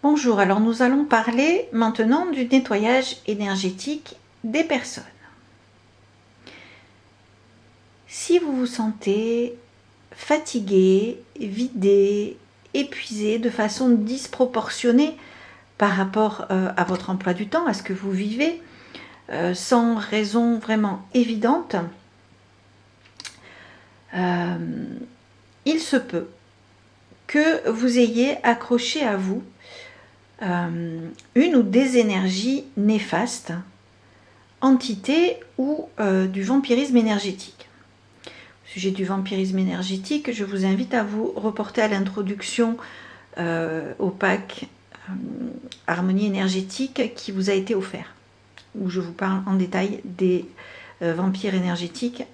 Bonjour, alors nous allons parler maintenant du nettoyage énergétique des personnes. Si vous vous sentez fatigué, vidé, épuisé de façon disproportionnée par rapport à votre emploi du temps, à ce que vous vivez, sans raison vraiment évidente, il se peut que vous ayez accroché à vous une ou des énergies néfastes, entités ou du vampirisme énergétique. Au sujet du vampirisme énergétique, je vous invite à vous reporter à l'introduction au pack Harmonie énergétique qui vous a été offert, où je vous parle en détail des vampires énergétiques.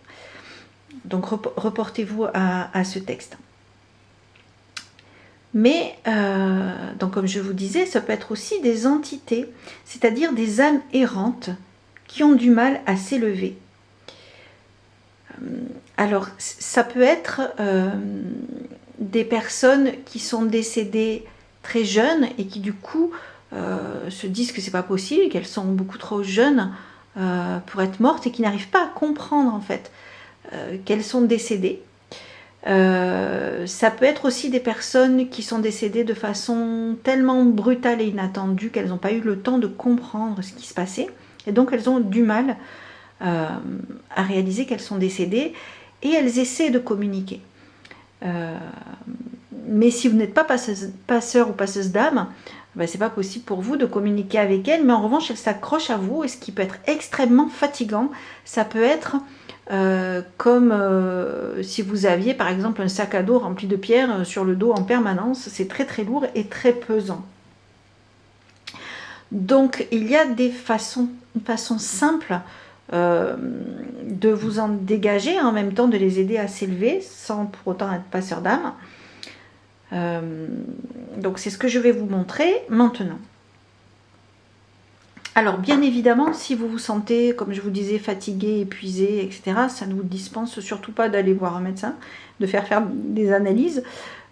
Donc reportez-vous à ce texte. Mais, donc comme je vous disais, ça peut être aussi des entités, c'est-à-dire des âmes errantes qui ont du mal à s'élever. Alors, ça peut être des personnes qui sont décédées très jeunes et qui du coup se disent que c'est pas possible, qu'elles sont beaucoup trop jeunes pour être mortes et qui n'arrivent pas à comprendre en fait qu'elles sont décédées. Ça peut être aussi des personnes qui sont décédées de façon tellement brutale et inattendue qu'elles n'ont pas eu le temps de comprendre ce qui se passait et donc elles ont du mal à réaliser qu'elles sont décédées et elles essaient de communiquer. Mais si vous n'êtes pas passeur ou passeuse d'âme, ben, c'est pas possible pour vous de communiquer avec elles, mais en revanche elles s'accrochent à vous et ce qui peut être extrêmement fatigant, ça peut être comme si vous aviez par exemple un sac à dos rempli de pierres sur le dos en permanence, c'est très très lourd et très pesant. Donc il y a des façons, une façon simple de vous en dégager, en même temps de les aider à s'élever sans pour autant être passeur d'âme. Donc c'est ce que je vais vous montrer maintenant. Alors bien évidemment, si vous vous sentez, comme je vous disais, fatigué, épuisé, etc., ça ne vous dispense surtout pas d'aller voir un médecin, de faire des analyses,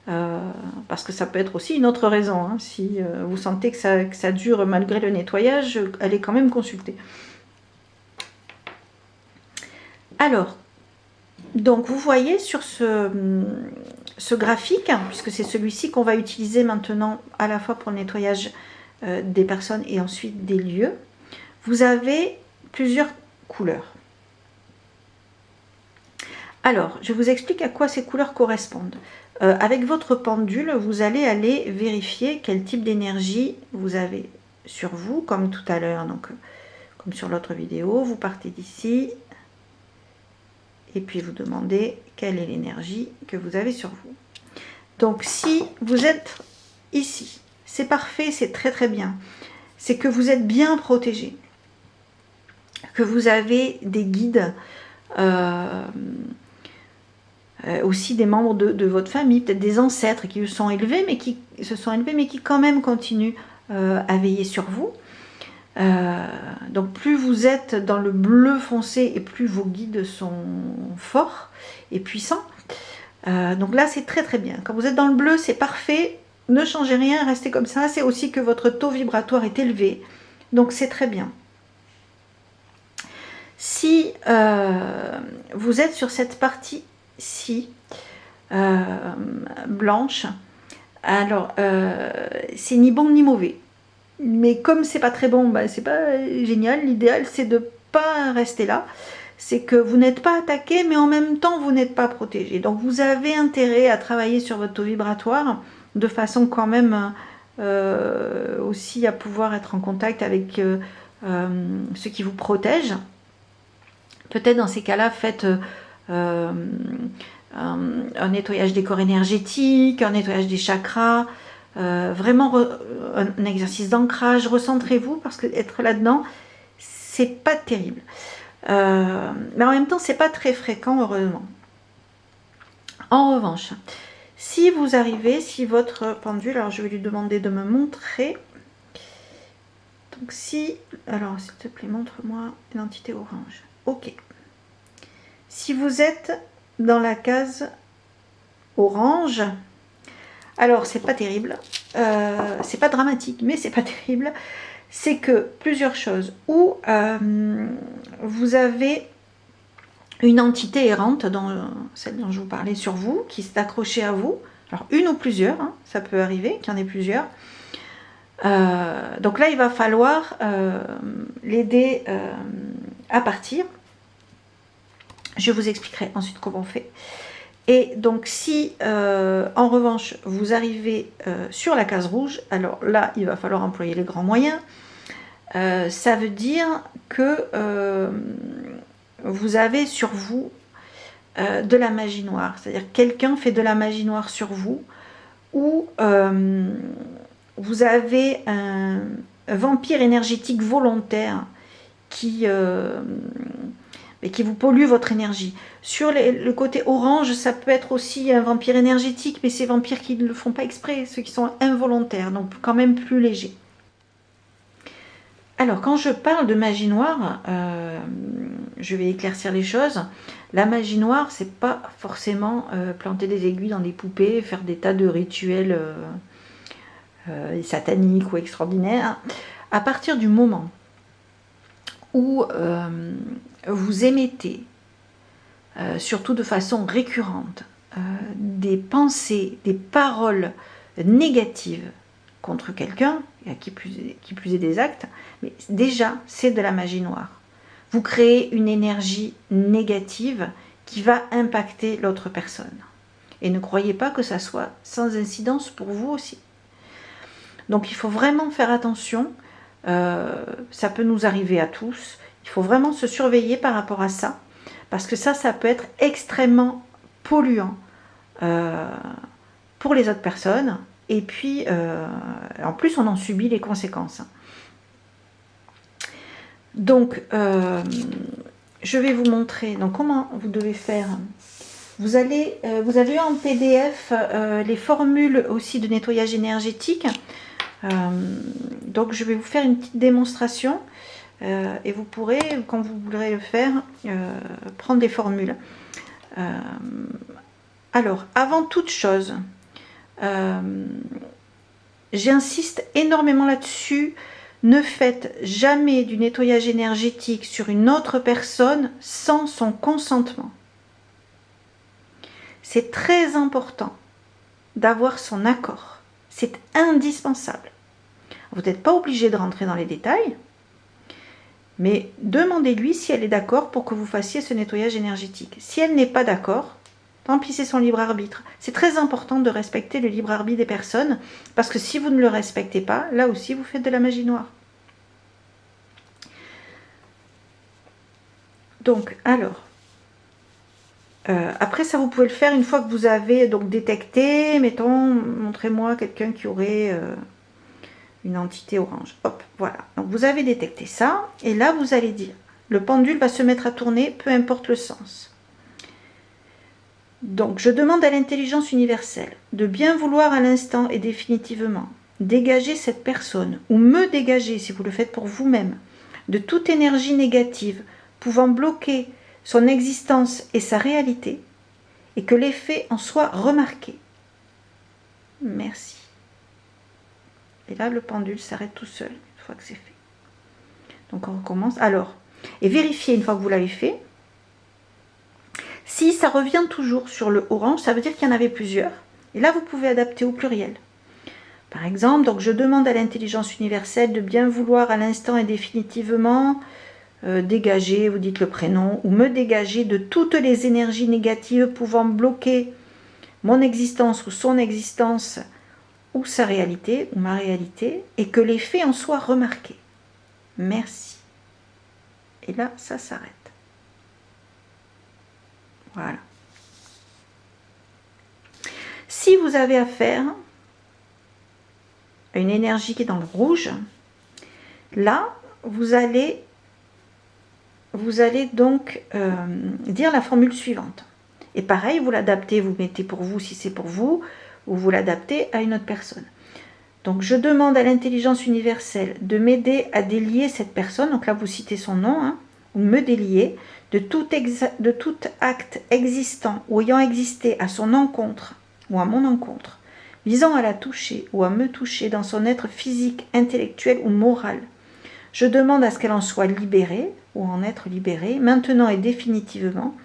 parce que ça peut être aussi une autre raison. Hein. Si vous sentez que ça dure malgré le nettoyage, allez quand même consulter. Alors, donc vous voyez sur ce graphique, puisque c'est celui-ci qu'on va utiliser maintenant à la fois pour le nettoyage des personnes et ensuite des lieux, vous avez plusieurs couleurs. Alors, je vous explique à quoi ces couleurs correspondent. Avec votre pendule, vous allez aller vérifier quel type d'énergie vous avez sur vous, comme tout à l'heure, donc comme sur l'autre vidéo. Vous partez d'ici et puis vous demandez quelle est l'énergie que vous avez sur vous. Donc, si vous êtes ici, c'est parfait, c'est très très bien. C'est que vous êtes bien protégé, que vous avez des guides, aussi des membres de votre famille, peut-être des ancêtres qui se sont élevés, mais qui quand même continuent à veiller sur vous. Donc plus vous êtes dans le bleu foncé et plus vos guides sont forts et puissants. Donc là c'est très très bien. Quand vous êtes dans le bleu, c'est parfait. Ne changez rien, restez comme ça. C'est aussi que votre taux vibratoire est élevé. Donc c'est très bien. Si vous êtes sur cette partie-ci, blanche, alors c'est ni bon ni mauvais. Mais comme c'est pas très bon, bah, c'est pas génial. L'idéal c'est de pas rester là. C'est que vous n'êtes pas attaqué, mais en même temps vous n'êtes pas protégé. Donc vous avez intérêt à travailler sur votre taux vibratoire de façon quand même aussi à pouvoir être en contact avec ceux qui vous protègent. Peut-être dans ces cas-là, faites un nettoyage des corps énergétiques, un nettoyage des chakras, vraiment un exercice d'ancrage. Recentrez-vous parce que être là-dedans, c'est pas terrible. Mais en même temps, c'est pas très fréquent, heureusement. En revanche, si vous arrivez, si votre pendule, alors je vais lui demander de me montrer. Donc si, alors s'il te plaît, montre-moi l'entité orange. Ok. Si vous êtes dans la case orange, Alors, c'est pas terrible, c'est pas dramatique, mais c'est pas terrible. C'est que plusieurs choses. Ou vous avez une entité errante, celle dont je vous parlais sur vous, qui s'est accrochée à vous. Alors, une ou plusieurs, hein, ça peut arriver qu'il y en ait plusieurs. Donc là, il va falloir l'aider à partir. Je vous expliquerai ensuite comment on fait. Et donc si en revanche vous arrivez sur la case rouge, alors là il va falloir employer les grands moyens. Ça veut dire que vous avez sur vous de la magie noire. C'est-à-dire que quelqu'un fait de la magie noire sur vous, ou vous avez un vampire énergétique volontaire qui vous pollue votre énergie. Sur le côté orange, ça peut être aussi un vampire énergétique, mais ces vampires qui ne le font pas exprès, ceux qui sont involontaires, donc quand même plus légers. Alors, quand je parle de magie noire, je vais éclaircir les choses. La magie noire, c'est pas forcément planter des aiguilles dans des poupées, faire des tas de rituels sataniques ou extraordinaires. À partir du moment où vous émettez, surtout de façon récurrente, des pensées, des paroles négatives contre quelqu'un, et à qui plus est des actes, mais déjà c'est de la magie noire. Vous créez une énergie négative qui va impacter l'autre personne. Et ne croyez pas que ça soit sans incidence pour vous aussi. Donc il faut vraiment faire attention, ça peut nous arriver à tous, il faut vraiment se surveiller par rapport à ça, parce que ça peut être extrêmement polluant pour les autres personnes, et puis en plus on en subit les conséquences. Donc je vais vous montrer donc comment vous devez faire. Vous avez eu en PDF les formules aussi de nettoyage énergétique. Donc je vais vous faire une petite démonstration et vous pourrez, quand vous voudrez le faire, prendre des formules. Alors, avant toute chose, j'insiste énormément là-dessus, ne faites jamais du nettoyage énergétique sur une autre personne sans son consentement. C'est très important d'avoir son accord. C'est indispensable. Vous n'êtes pas obligé de rentrer dans les détails, mais demandez-lui si elle est d'accord pour que vous fassiez ce nettoyage énergétique. Si elle n'est pas d'accord, tant pis, c'est son libre arbitre. C'est très important de respecter le libre arbitre des personnes, parce que si vous ne le respectez pas, là aussi vous faites de la magie noire. Donc, alors, après ça vous pouvez le faire une fois que vous avez donc détecté, mettons, montrez-moi quelqu'un qui aurait une entité orange. Hop, voilà. Donc vous avez détecté ça, et là vous allez dire, le pendule va se mettre à tourner, peu importe le sens. Donc je demande à l'intelligence universelle de bien vouloir à l'instant et définitivement dégager cette personne, ou me dégager si vous le faites pour vous-même, de toute énergie négative pouvant bloquer son existence et sa réalité, et que l'effet en soit remarqué. Merci. Et là, le pendule s'arrête tout seul, une fois que c'est fait. Donc on recommence. Alors, et vérifiez une fois que vous l'avez fait. Si ça revient toujours sur le orange, ça veut dire qu'il y en avait plusieurs. Et là, vous pouvez adapter au pluriel. Par exemple, donc je demande à l'intelligence universelle de bien vouloir à l'instant et définitivement dégager, vous dites le prénom, ou me dégager de toutes les énergies négatives pouvant bloquer mon existence ou son existence, ou sa réalité, ou ma réalité, et que l'effet en soit remarqué. Merci. Et là, ça s'arrête. Voilà. Si vous avez affaire à une énergie qui est dans le rouge, là, vous allez donc dire la formule suivante. Et pareil, vous l'adaptez, vous mettez pour vous si c'est pour vous, ou vous l'adaptez à une autre personne. Donc je demande à l'intelligence universelle de m'aider à délier cette personne, donc là vous citez son nom, hein, ou me délier de tout acte existant ou ayant existé à son encontre ou à mon encontre, visant à la toucher ou à me toucher dans son être physique, intellectuel ou moral. Je demande à ce qu'elle en soit libérée ou en être libérée, maintenant et définitivement,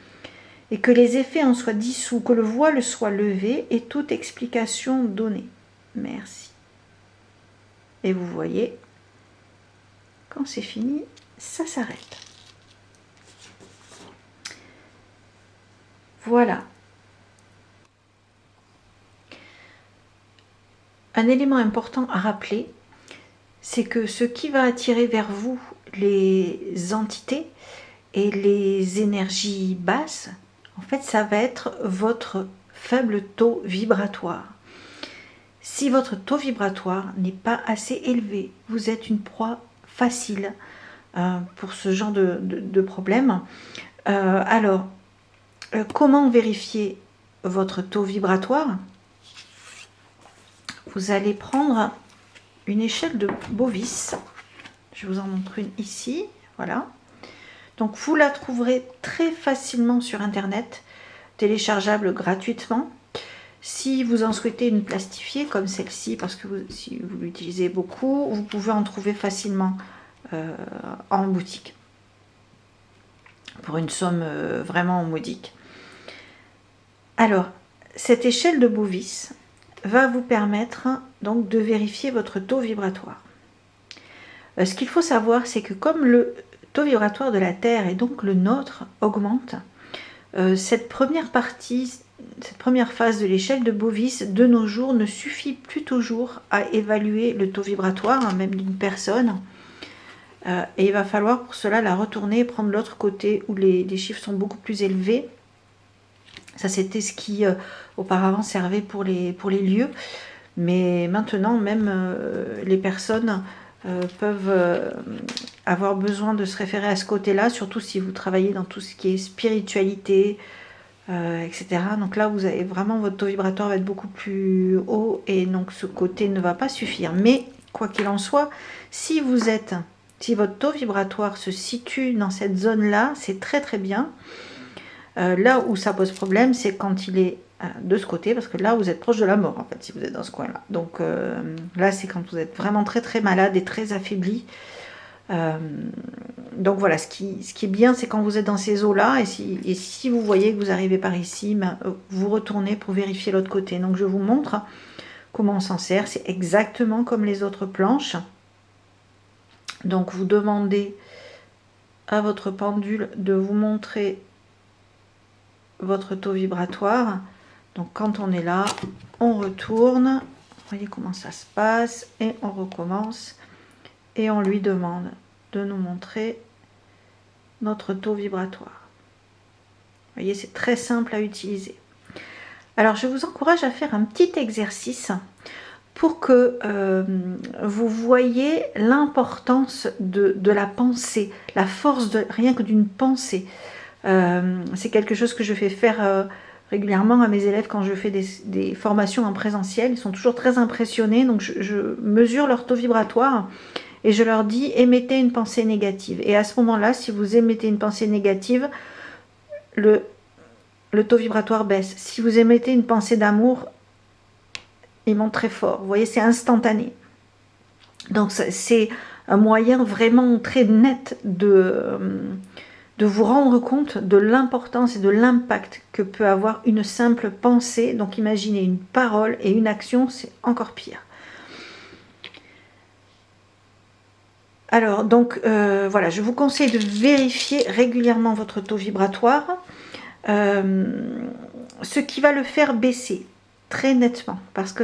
et que les effets en soient dissous, que le voile soit levé et toute explication donnée. Merci. Et vous voyez, quand c'est fini, ça s'arrête. Voilà. Un élément important à rappeler, c'est que ce qui va attirer vers vous les entités et les énergies basses, en fait, ça va être votre faible taux vibratoire. Si votre taux vibratoire n'est pas assez élevé, vous êtes une proie facile pour ce genre de problème. Alors, comment vérifier votre taux vibratoire? Vous allez prendre une échelle de Bovis. Je vous en montre une ici. Voilà. Donc, vous la trouverez très facilement sur Internet, téléchargeable gratuitement. Si vous en souhaitez une plastifiée comme celle-ci, parce que si vous l'utilisez beaucoup, vous pouvez en trouver facilement en boutique pour une somme vraiment modique. Alors, cette échelle de Bovis va vous permettre donc de vérifier votre taux vibratoire. Ce qu'il faut savoir, c'est que comme le taux vibratoire de la Terre et donc le nôtre augmente, cette première partie, cette première phase de l'échelle de Bovis de nos jours ne suffit plus toujours à évaluer le taux vibratoire, même d'une personne. Et il va falloir pour cela la retourner et prendre l'autre côté où les chiffres sont beaucoup plus élevés. Ça, c'était ce qui auparavant servait pour les lieux. Mais maintenant, même les personnes peuvent avoir besoin de se référer à ce côté-là, surtout si vous travaillez dans tout ce qui est spiritualité, etc. Donc là, vous avez vraiment, votre taux vibratoire va être beaucoup plus haut et donc ce côté ne va pas suffire. Mais quoi qu'il en soit, si votre taux vibratoire se situe dans cette zone-là, c'est très très bien. Là où ça pose problème, c'est quand il est de ce côté, parce que là, vous êtes proche de la mort, en fait, si vous êtes dans ce coin-là. Donc là, c'est quand vous êtes vraiment très très malade et très affaibli. Donc voilà, ce qui est bien, c'est quand vous êtes dans ces eaux-là, et si vous voyez que vous arrivez par ici, vous retournez pour vérifier l'autre côté. Donc je vous montre comment on s'en sert. C'est exactement comme les autres planches. Donc vous demandez à votre pendule de vous montrer votre taux vibratoire. Donc quand on est là, on retourne, vous voyez comment ça se passe, et on recommence et on lui demande de nous montrer notre taux vibratoire. Vous voyez, c'est très simple à utiliser. Alors je vous encourage à faire un petit exercice pour que vous voyez l'importance de la pensée, la force rien que d'une pensée. C'est quelque chose que je fais faire régulièrement à mes élèves quand je fais des formations en présentiel. Ils sont toujours très impressionnés, donc je mesure leur taux vibratoire et je leur dis émettez une pensée négative. Et à ce moment-là, si vous émettez une pensée négative, le taux vibratoire baisse. Si vous émettez une pensée d'amour, il monte très fort. Vous voyez, c'est instantané. Donc c'est un moyen vraiment très net de vous rendre compte de l'importance et de l'impact que peut avoir une simple pensée. Donc imaginez une parole et une action, c'est encore pire. Alors donc voilà, je vous conseille de vérifier régulièrement votre taux vibratoire, ce qui va le faire baisser très nettement, parce que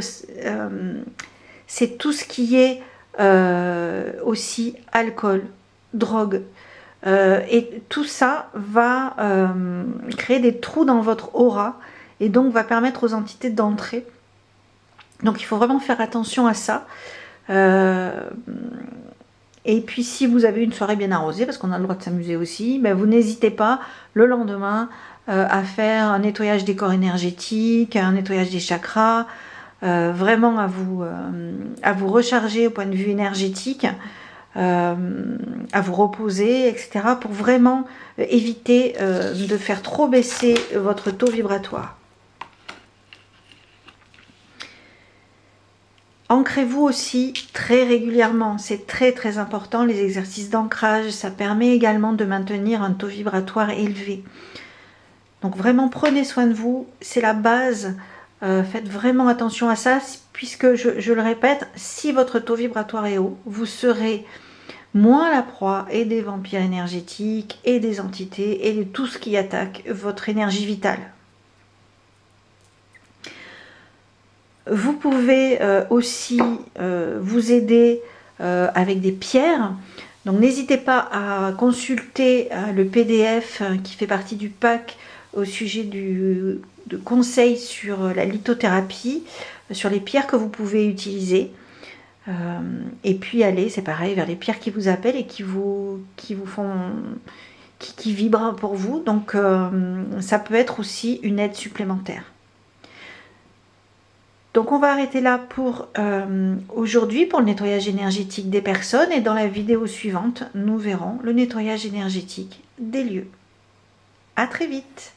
c'est tout ce qui est aussi alcool, drogue, et tout ça va créer des trous dans votre aura et donc va permettre aux entités d'entrer. Donc il faut vraiment faire attention à ça. Et puis si vous avez une soirée bien arrosée, parce qu'on a le droit de s'amuser aussi, ben vous n'hésitez pas le lendemain à faire un nettoyage des corps énergétiques, un nettoyage des chakras, vraiment à vous recharger au point de vue énergétique, à vous reposer, etc. pour vraiment éviter de faire trop baisser votre taux vibratoire. Ancrez-vous aussi très régulièrement, c'est très très important, les exercices d'ancrage, ça permet également de maintenir un taux vibratoire élevé. Donc vraiment prenez soin de vous, c'est la base, faites vraiment attention à ça, puisque je le répète, si votre taux vibratoire est haut, vous serez moins la proie et des vampires énergétiques et des entités et de tout ce qui attaque votre énergie vitale. Vous pouvez aussi vous aider avec des pierres. Donc n'hésitez pas à consulter le PDF qui fait partie du pack au sujet de conseils sur la lithothérapie, sur les pierres que vous pouvez utiliser. Et puis allez, c'est pareil, vers les pierres qui vous appellent et qui vibrent pour vous. Donc ça peut être aussi une aide supplémentaire. Donc on va arrêter là pour aujourd'hui pour le nettoyage énergétique des personnes, et dans la vidéo suivante, nous verrons le nettoyage énergétique des lieux. À très vite!